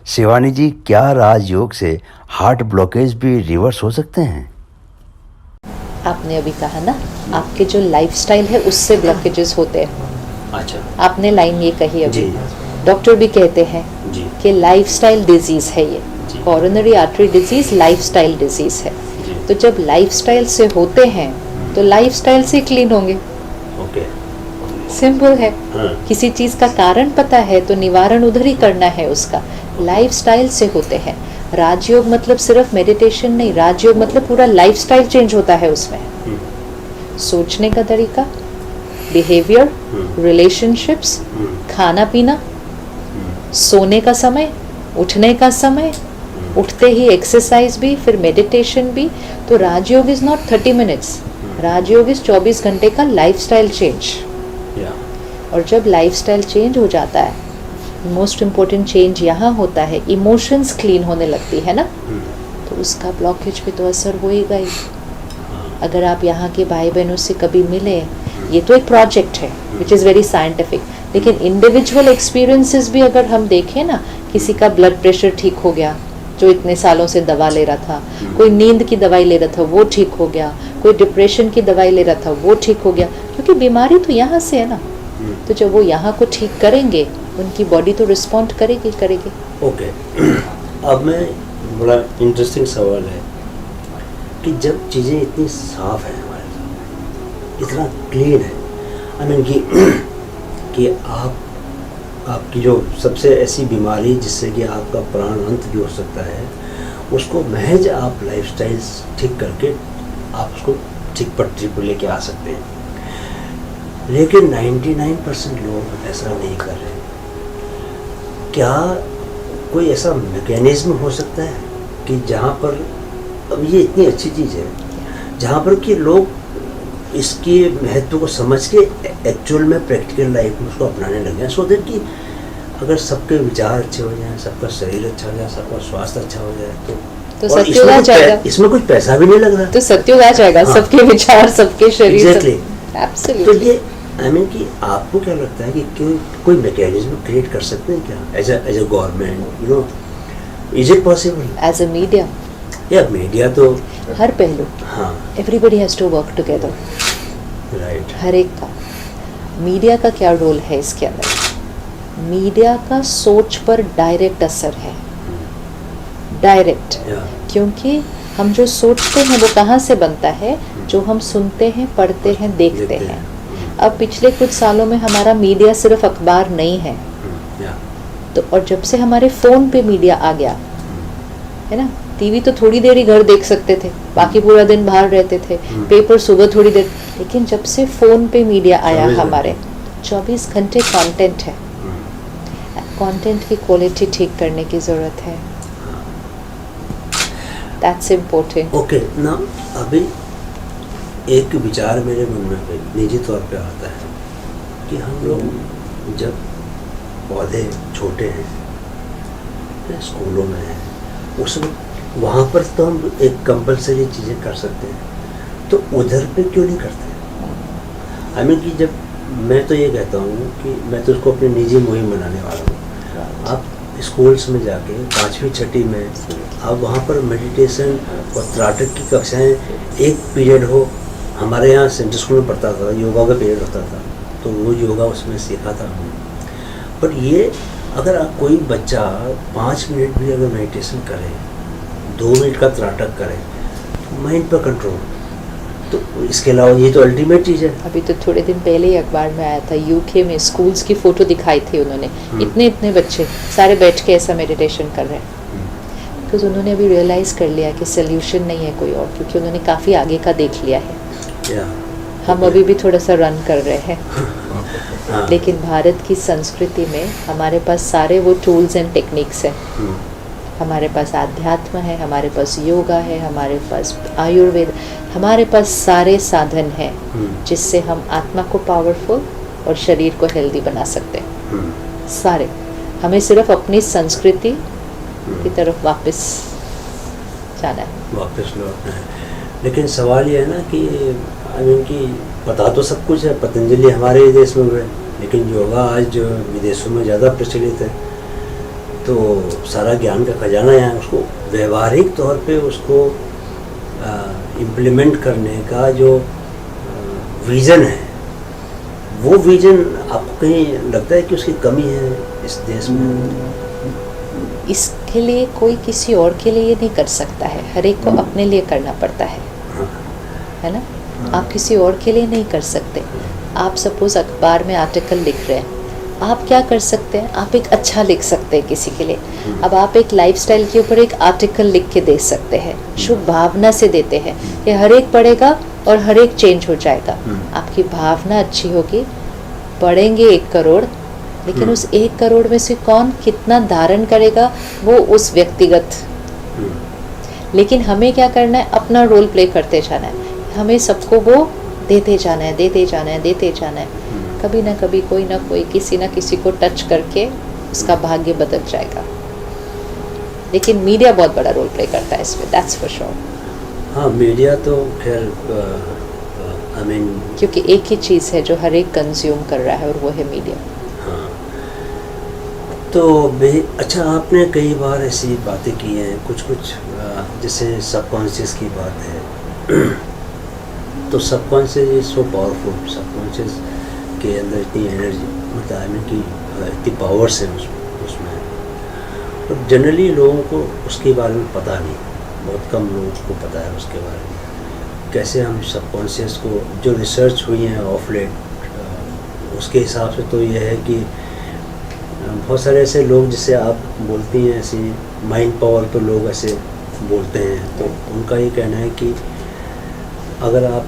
शिवानी जी, क्या राजयोग से heart blockage भी रिवर्स हो सकते हैं? आपने अभी कहा ना, आपके जो लाइफस्टाइल है उससे ब्लॉकेजेस होते हैं। अच्छा आपने लाइन ये कही अभी। जी डॉक्टर भी कहते हैं जी कि लाइफस्टाइल डिजीज है ये, जी। Coronary artery disease lifestyle disease है। जी तो जब लाइफस्टाइल से होते हैं तो लाइफस्टाइल से क्लीन होंगे। ओके सिंपल है। हाँ किसी चीज का कारण पता है तो निवारण उधर ही करना है उसका। लाइफस्टाइल से होते हैं। राजयोग मतलब सिर्फ मेडिटेशन नहीं, राजयोग मतलब पूरा लाइफस्टाइल चेंज होता है उसमें। सोचने का तरीका, बिहेवियर, रिलेशनशिप्स, खाना पीना, सोने का समय, उठने का समय, उठते ही एक्सरसाइज भी, फिर मेडिटेशन भी। तो Rajyoga is not 30 minutes, Rajyoga is 24 घंटे का लाइफस्टाइल चेंज। या और जब लाइफस्टाइल चेंज हो जाता है, मोस्ट इम्पोर्टेंट चेंज यहाँ होता है, इमोशंस क्लीन होने लगती है ना, तो उसका ब्लॉकेज पे तो असर होएगा ही। अगर आप यहाँ के भाई बहनों से कभी मिले, ये तो एक प्रोजेक्ट है विच इज़ वेरी साइंटिफिक, लेकिन इंडिविजुअल एक्सपीरियंसेस भी अगर हम देखें ना, किसी का ब्लड प्रेशर ठीक हो गया जो इतने सालों से दवा ले रहा था, कोई नींद की दवाई ले रहा था वो ठीक हो गया, कोई डिप्रेशन की दवाई ले रहा था वो ठीक हो गया, क्योंकि बीमारी तो यहाँ से है ना। तो जब वो यहाँ को ठीक करेंगे, उनकी बॉडी तो रिस्पॉन्ड करेगी। ओके अब मैं बड़ा इंटरेस्टिंग सवाल है कि जब चीज़ें इतनी साफ हैं हमारे सामने, इतना क्लीन है, आई मीन कि आपकी जो सबसे ऐसी बीमारी जिससे कि आपका प्राण अंत भी हो सकता है, उसको महज आप लाइफस्टाइल ठीक करके आप उसको ठीक पटरी पर लेके आ सकते हैं। लेकिन 99% लोग ऐसा नहीं कर रहे। क्या कोई ऐसा मैकेनिज्म हो सकता है कि जहाँ पर, अब ये इतनी अच्छी चीज़ है, जहाँ पर कि लोग इसके महत्व को समझ के एक्चुअल में प्रैक्टिकल लाइफ में उसको अपनाने लगे हैं, सो दैट कि अगर सबके विचार अच्छे हो जाएं, सबका शरीर अच्छा हो जाए, सबका स्वास्थ्य अच्छा हो जाए, तो और सत्युग आ जाएगा। इसमें कुछ पैसा भी नहीं लग रहा, तो सत्युग आ जाएगा। हाँ। सबके विचार, सबके शरीर, एग्जैक्टली। तो ये आई मीन कि आपको क्या लगता है कि कोई मैकेनिज्म क्रिएट कर सकते हैं क्या, as a government, you know, is it possible? As a media, या मीडिया तो हर पहलू, हाँ, everybody has to work together, right. हर एक का। मीडिया का क्या रोल है इसके अंदर? मीडिया का सोच पर डायरेक्ट असर है, डायरेक्ट। क्योंकि हम जो सोचते हैं वो कहाँ से बनता है? जो हम सुनते हैं, पढ़ते हैं, देखते हैं। अब पिछले कुछ सालों में हमारा मीडिया सिर्फ अखबार नहीं है, तो और जब से हमारे फ़ोन पे मीडिया आ गया है ना, टीवी तो थोड़ी देर ही घर देख सकते थे, बाकी पूरा दिन बाहर रहते थे, पेपर सुबह थोड़ी देर, लेकिन जब से फ़ोन पे मीडिया आया हमारे, 24 घंटे कंटेंट है। कंटेंट की क्वालिटी ठीक करने की ज़रूरत है, दैट्स इम्पोर्टेंट। ओके ना, अभी एक विचार मेरे मन में निजी तौर पे आता है कि हम लोग जब पौधे छोटे हैं, स्कूलों में हैं, उस वक्त वहाँ पर तो हम एक कंपलसरी चीज़ें कर सकते हैं, तो उधर पे क्यों नहीं करते? आई मीन कि जब मैं तो ये कहता हूँ कि मैं तो उसको अपनी निजी मुहिम बनाने वाला हूँ। आप स्कूल्स में जाके 5वीं 6ठी में आप वहाँ पर मेडिटेशन और त्राटक की कक्षाएँ, एक पीरियड हो, हमारे यहाँ सेंट्रल स्कूल में पढ़ता था, योगा का पीरियड होता था, तो वो योगा उसमें सीखा था हमने। पर ये अगर आप कोई बच्चा 5 मिनट भी अगर मेडिटेशन करे, 2 मिनट का त्राटक करे, तो माइंड पर कंट्रोल, तो इसके अलावा ये तो अल्टीमेट चीज़ है। अभी तो थोड़े दिन पहले ही अखबार में आया था, यूके में स्कूल्स की फ़ोटो दिखाई थी उन्होंने, इतने बच्चे सारे बैठ के ऐसा मेडिटेशन कर रहे हैं, बिकॉज उन्होंने अभी रियलाइज़ कर लिया कि सोल्यूशन नहीं है कोई और, क्योंकि उन्होंने काफ़ी आगे का देख लिया है। हम अभी भी थोड़ा सा रन कर रहे हैं, लेकिन भारत की संस्कृति में हमारे पास सारे वो टूल्स एंड टेक्निक्स हैं। हमारे पास आध्यात्म है, हमारे पास योगा है, हमारे पास आयुर्वेद, हमारे पास सारे साधन हैं जिससे हम आत्मा को पावरफुल और शरीर को हेल्दी बना सकते हैं। सारे, हमें सिर्फ अपनी संस्कृति की तरफ वापस जाना है, वापस लौटना है। लेकिन सवाल ये है ना कि आई मीन कि पता तो सब कुछ है, पतंजलि हमारे देश में हुए, लेकिन योगा आज जो विदेशों में ज़्यादा प्रचलित है, तो सारा ज्ञान का खजाना यहाँ उसको व्यवहारिक तौर पे उसको इम्प्लीमेंट करने का जो विज़न है, वो विज़न आपको कहीं लगता है कि उसकी कमी है इस देश में? इसके लिए कोई किसी और के लिए नहीं कर सकता है, हर एक को अपने लिए करना पड़ता है, है ना? आप किसी और के लिए नहीं कर सकते। आप सपोज अखबार में आर्टिकल लिख रहे हैं, आप क्या कर सकते हैं? आप एक अच्छा लिख सकते हैं किसी के लिए। अब आप एक लाइफस्टाइल के ऊपर एक आर्टिकल लिख के दे सकते हैं, शुभ भावना से देते हैं कि हर एक पढ़ेगा और हर एक चेंज हो जाएगा। आपकी भावना अच्छी होगी, पढ़ेंगे 1 करोड़, लेकिन उस 1 करोड़ में से कौन कितना धारण करेगा वो उस व्यक्तिगत। लेकिन हमें क्या करना है? अपना रोल प्ले करते जाना है, हमें सबको वो देते जाना है, देते जाना है, देते जाना है। कभी ना कभी कोई ना कोई किसी ना किसी को टच करके उसका भाग्य बदल जाएगा। लेकिन मीडिया बहुत बड़ा रोल प्ले करता है इसमें, दैट्स फॉर श्योर। हाँ, मीडिया तो खैर आई मीन, क्योंकि एक ही चीज़ है जो हर एक कंज्यूम कर रहा है और वो है मीडिया। हाँ, तो अच्छा, आपने कई बार ऐसी बातें की हैं, कुछ जैसे सबकॉन्शियस की बात है तो subconscious is so powerful, subconscious के अंदर इतनी एनर्जी, मतलब आई मीन कि इतनी पावर्स हैं उसमें, और जनरली लोगों को उसके बारे में पता नहीं, बहुत कम लोगों को पता है उसके बारे में। कैसे हम सबकॉन्शियस को, जो रिसर्च हुई है ऑफ लेट, उसके हिसाब से तो ये है कि बहुत सारे ऐसे लोग, जिससे आप बोलती हैं ऐसी माइंड पावर, तो लोग ऐसे बोलते हैं, तो उनका ये कहना है कि अगर आप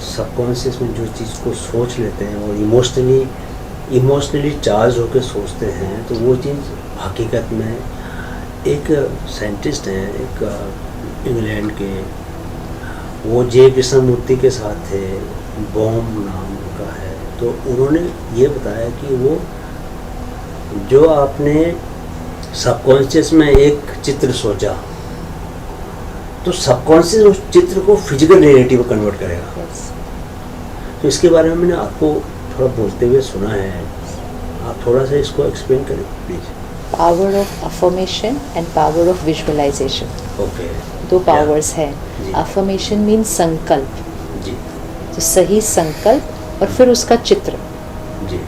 सबकॉन्शियस में जो चीज़ को सोच लेते हैं और इमोशनली चार्ज होकर सोचते हैं, तो वो चीज़ हकीकत में, एक साइंटिस्ट हैं एक इंग्लैंड के, वो जे कृष्णमूर्ति के साथ थे, बॉम नाम का है, तो उन्होंने ये बताया कि वो जो आपने सबकॉन्शियस में एक चित्र सोचा, तो सबकॉन्शियस उस चित्र को फिजिकल रियलिटी में कन्वर्ट करेगा। तो इसके बारे में मैंने आपको थोड़ा बोलते हुए सुना है, आप थोड़ा सा इसको एक्सप्लेन करें please. Power of affirmation and power of visualisation, okay, 2 powers हैं। अफर्मेशन मीन संकल्प जी, तो सही संकल्प और फिर उसका चित्र जी,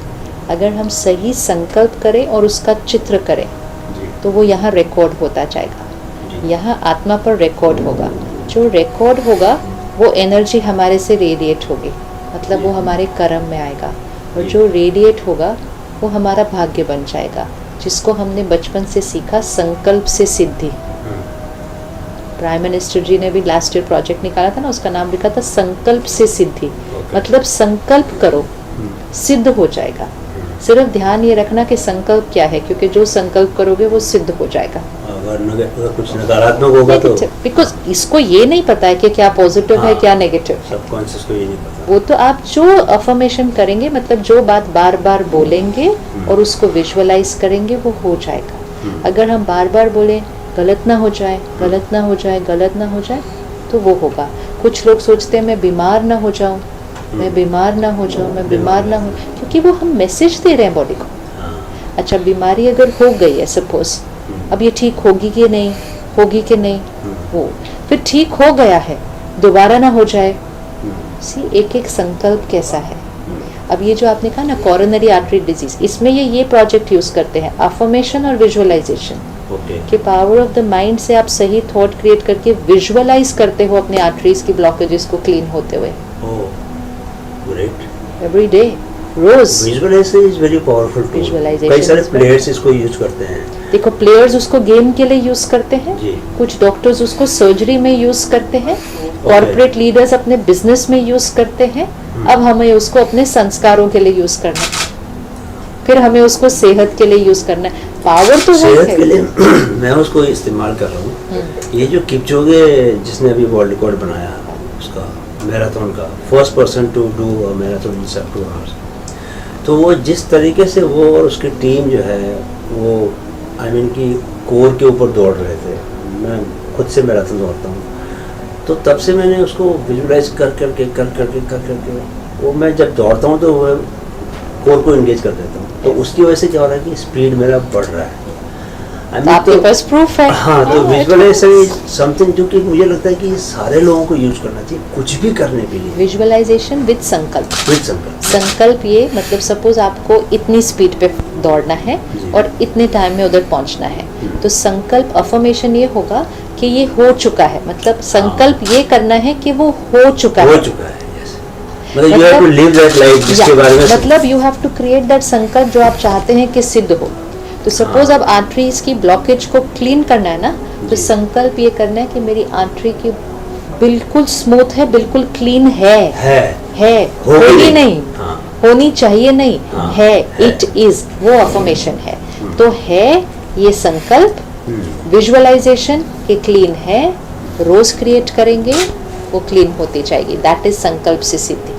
अगर हम सही संकल्प करें और उसका चित्र करें जी, तो वो यहाँ रिकॉर्ड होता जाएगा, यहाँ आत्मा पर रिकॉर्ड होगा। जो रिकॉर्ड होगा वो एनर्जी हमारे से रेडिएट होगी, मतलब वो हमारे कर्म में आएगा, और जो रेडिएट होगा वो हमारा भाग्य बन जाएगा, जिसको हमने बचपन से सीखा, संकल्प से सिद्धि। प्राइम मिनिस्टर जी ने भी लास्ट ईयर प्रोजेक्ट निकाला था ना, उसका नाम लिखा था संकल्प से सिद्धि। मतलब संकल्प करो, सिद्ध हो जाएगा। सिर्फ ध्यान ये रखना कि संकल्प क्या है, क्योंकि जो संकल्प करोगे वो सिद्ध हो जाएगा। अगर कुछ नकारात्मक होगा तो, बिकॉज इसको ये नहीं पता है कि क्या पॉजिटिव है क्या नेगेटिव है, सबकॉन्शियस को ये नहीं पता। वो तो आप जो अफर्मेशन करेंगे, मतलब जो बात बार बार बोलेंगे और उसको विजुअलाइज करेंगे, वो हो जाएगा। अगर हम बार बार बोले गलत ना हो जाए, गलत ना हो जाए, गलत ना हो जाए, तो वो होगा। कुछ लोग सोचते हैं मैं बीमार ना हो जाऊं, मैं बीमार ना हो जाऊं, मैं बीमार ना हो, क्योंकि वो हम मैसेज दे रहे हैं बॉडी को। अच्छा, बीमारी अगर हो गई है सपोज, अब ये ठीक होगी कि नहीं, होगी कि नहीं, वो फिर ठीक हो गया है, दोबारा ना हो जाए। सी एक एक संकल्प कैसा है। अब ये जो आपने कहा ना कोरोनरी आर्टरी डिजीज, इसमें ये प्रोजेक्ट यूज करते हैं, अफर्मेशन और विजुअलाइजेशन कि पावर ऑफ द माइंड से आप सही थॉट क्रिएट करके विजुअलाइज करते हो अपने आर्टरीज की ब्लॉकेजेस को क्लीन होते हुए एवरी डे, रोज। Visualisation is very powerful tool. Visualization कई सारे is प्लेयर्स इसको यूज करते हैं। देखो, प्लेयर्स उसको गेम के लिए यूज करते हैं, जी। कुछ डॉक्टर्स उसको सर्जरी में यूज करते हैं, कॉर्पोरेट लीडर्स अपने बिजनेस में यूज करते हैं। अब हमें उसको अपने संस्कारों के लिए यूज करना है, फिर हमें उसको सेहत के लिए यूज करना है। पावर तो सेहत है के लिए मैं उसको इस्तेमाल कर रहा हूँ। ये जो किपचोगे जिसने अभी वर्ल्ड रिकॉर्ड बनाया उसका मैराथन का, first person to do a marathon in 2 hours, तो वो जिस तरीके से वो और उसकी टीम जो है वो आई मीन कि कोर के ऊपर दौड़ रहे थे। मैं खुद से मैराथन दौड़ता हूँ, तो तब से मैंने उसको विजुअलाइज कर करके वो मैं जब दौड़ता हूँ तो वो कोर को एंगेज कर देता हूँ, तो उसकी वजह से क्या हो रहा है कि स्पीड मेरा बढ़ रहा है। I तो mean, आपके पास प्रूफ है। हाँ, तो हाँ, विजुअलाइजेशन इज समथिंग जो कि मुझे लगता है कि सारे लोगों को यूज करना चाहिए कुछ भी करने के लिए विजुअलाइजेशन विद संकल्प। विद संकल्प। संकल्प ये मतलब सपोज आपको इतनी स्पीड पे दौड़ना है जी। और इतने टाइम में उधर पहुंचना है, तो संकल्प अफर्मेशन ये होगा कि ये हो चुका है, मतलब संकल्प ये करना है कि वो हो चुका हो है। चुका है, yes. मतलब you have to live that life जिसके बारे में मतलब you have to create that संकल्प जो आप चाहते हैं कि सिद्ध हो। तो सपोज अब आर्टरीज की ब्लॉकेज को क्लीन करना है ना, तो जी। संकल्प ये करना है कि मेरी आर्टरी की बिल्कुल स्मूथ है, बिल्कुल क्लीन है होगी नहीं, हाँ, होनी चाहिए नहीं, हाँ, है, है। इट इज, वो अफर्मेशन है। तो है ये संकल्प, हम्म, विजुअलाइजेशन कि क्लीन है, रोज क्रिएट करेंगे वो क्लीन होती जाएगी, दैट इज संकल्प से सिद्धि।